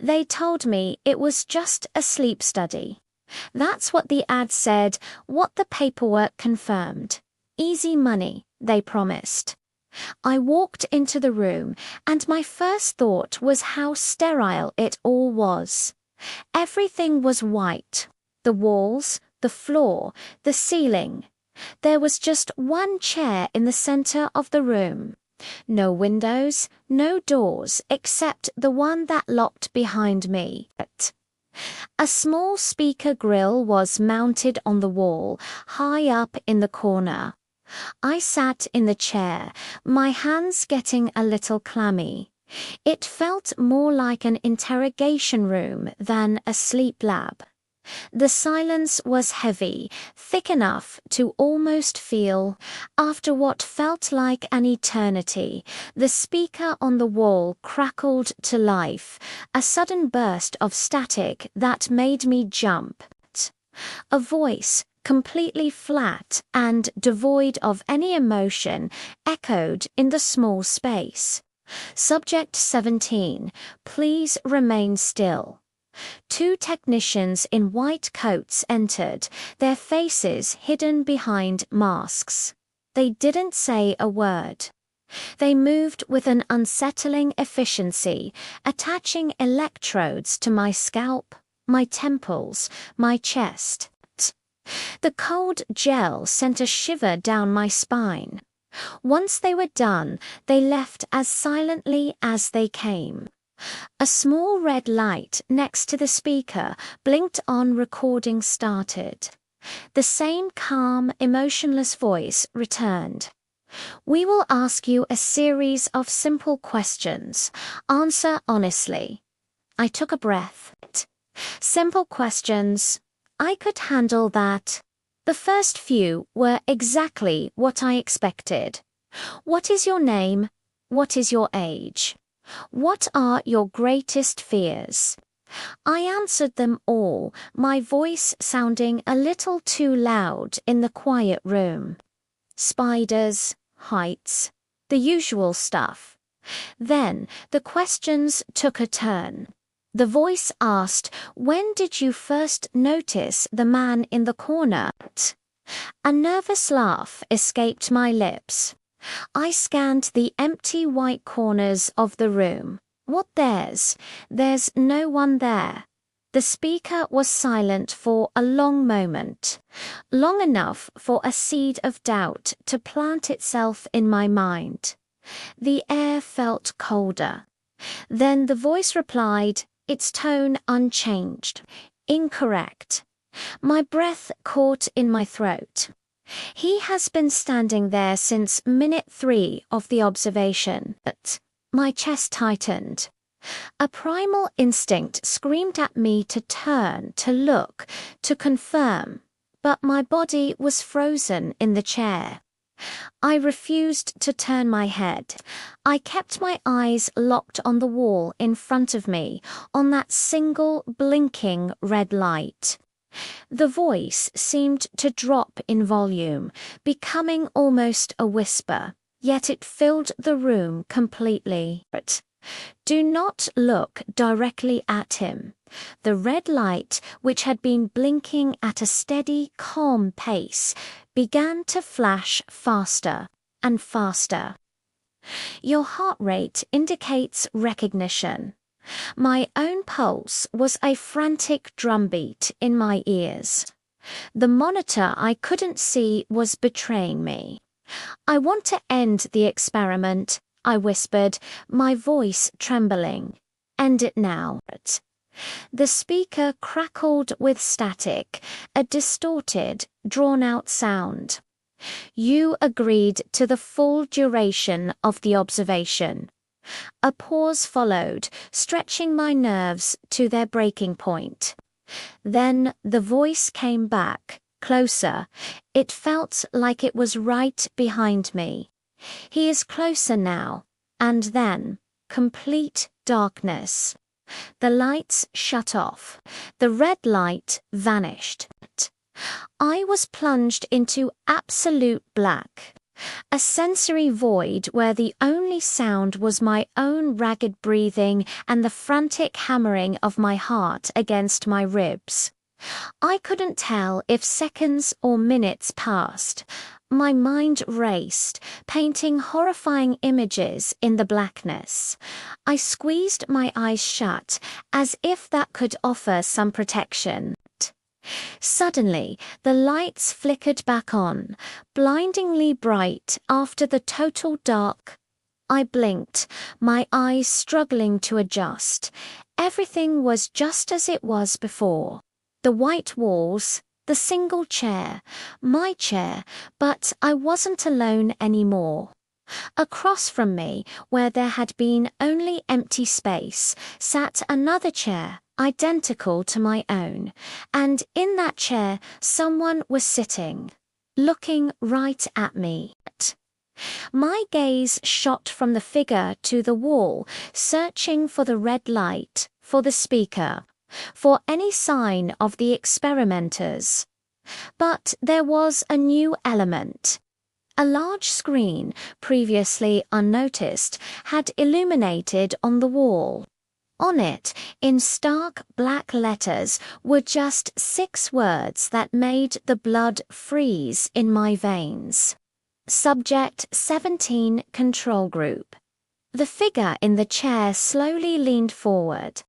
They told me it was just a sleep study. That's what the ad said, what the paperwork confirmed. Easy money, they promised. I walked into the room, and my first thought was how sterile it all was. Everything was white. The walls, the floor, the ceiling. There was just one chair in the center of the room. No windows, no doors, except the one that locked behind me. A small speaker grill was mounted on the wall, high up in the corner. I sat in the chair, my hands getting a little clammy. It felt more like an interrogation room than a sleep lab. The silence was heavy, thick enough to almost feel, after what felt like an eternity, the speaker on the wall crackled to life, a sudden burst of static that made me jump. A voice, completely flat and devoid of any emotion, echoed in the small space. Subject 17, please remain still. Two technicians in white coats entered, their faces hidden behind masks. They didn't say a word. They moved with an unsettling efficiency, attaching electrodes to my scalp, my temples, my chest. The cold gel sent a shiver down my spine. Once they were done, they left as silently as they came. A small red light next to the speaker blinked on recording started. The same calm, emotionless voice returned. We will ask you a series of simple questions. Answer honestly. I took a breath. Simple questions. I could handle that. The first few were exactly what I expected. What is your name? What is your age? What are your greatest fears? I answered them all, my voice sounding a little too loud in the quiet room. Spiders, heights, the usual stuff. Then the questions took a turn. The voice asked, when did you first notice the man in the corner? A nervous laugh escaped my lips. I scanned the empty white corners of the room. What there's? There's no one there. The speaker was silent for a long moment, long enough for a seed of doubt to plant itself in my mind. The air felt colder. Then the voice replied, its tone unchanged. Incorrect. My breath caught in my throat. He has been standing there since minute 3 of the observation. My chest tightened. A primal instinct screamed at me to turn, to look, to confirm, but my body was frozen in the chair. I refused to turn my head. I kept my eyes locked on the wall in front of me, on that single blinking red light. The voice seemed to drop in volume, becoming almost a whisper, yet it filled the room completely. Do not look directly at him. The red light, which had been blinking at a steady, calm pace, began to flash faster and faster. Your heart rate indicates recognition. My own pulse was a frantic drumbeat in my ears. The monitor I couldn't see was betraying me. I want to end the experiment, I whispered, my voice trembling. End it now. The speaker crackled with static, a distorted, drawn-out sound. You agreed to the full duration of the observation. A pause followed, stretching my nerves to their breaking point. Then the voice came back, closer. It felt like it was right behind me. He is closer now. And then, complete darkness. The lights shut off. The red light vanished. I was plunged into absolute black. A sensory void where the only sound was my own ragged breathing and the frantic hammering of my heart against my ribs. I couldn't tell if seconds or minutes passed. My mind raced, painting horrifying images in the blackness. I squeezed my eyes shut, as if that could offer some protection. Suddenly, the lights flickered back on, blindingly bright after the total dark. I blinked, my eyes struggling to adjust. Everything was just as it was before. The white walls, the single chair, my chair, but I wasn't alone anymore. Across from me, where there had been only empty space, sat another chair, identical to my own, and in that chair someone was sitting, looking right at me. My gaze shot from the figure to the wall, searching for the red light, for the speaker, for any sign of the experimenters. But there was a new element. A large screen, previously unnoticed, had illuminated on the wall. On it, in stark black letters, were just 6 words that made the blood freeze in my veins. Subject 17 Control Group. The figure in the chair slowly leaned forward,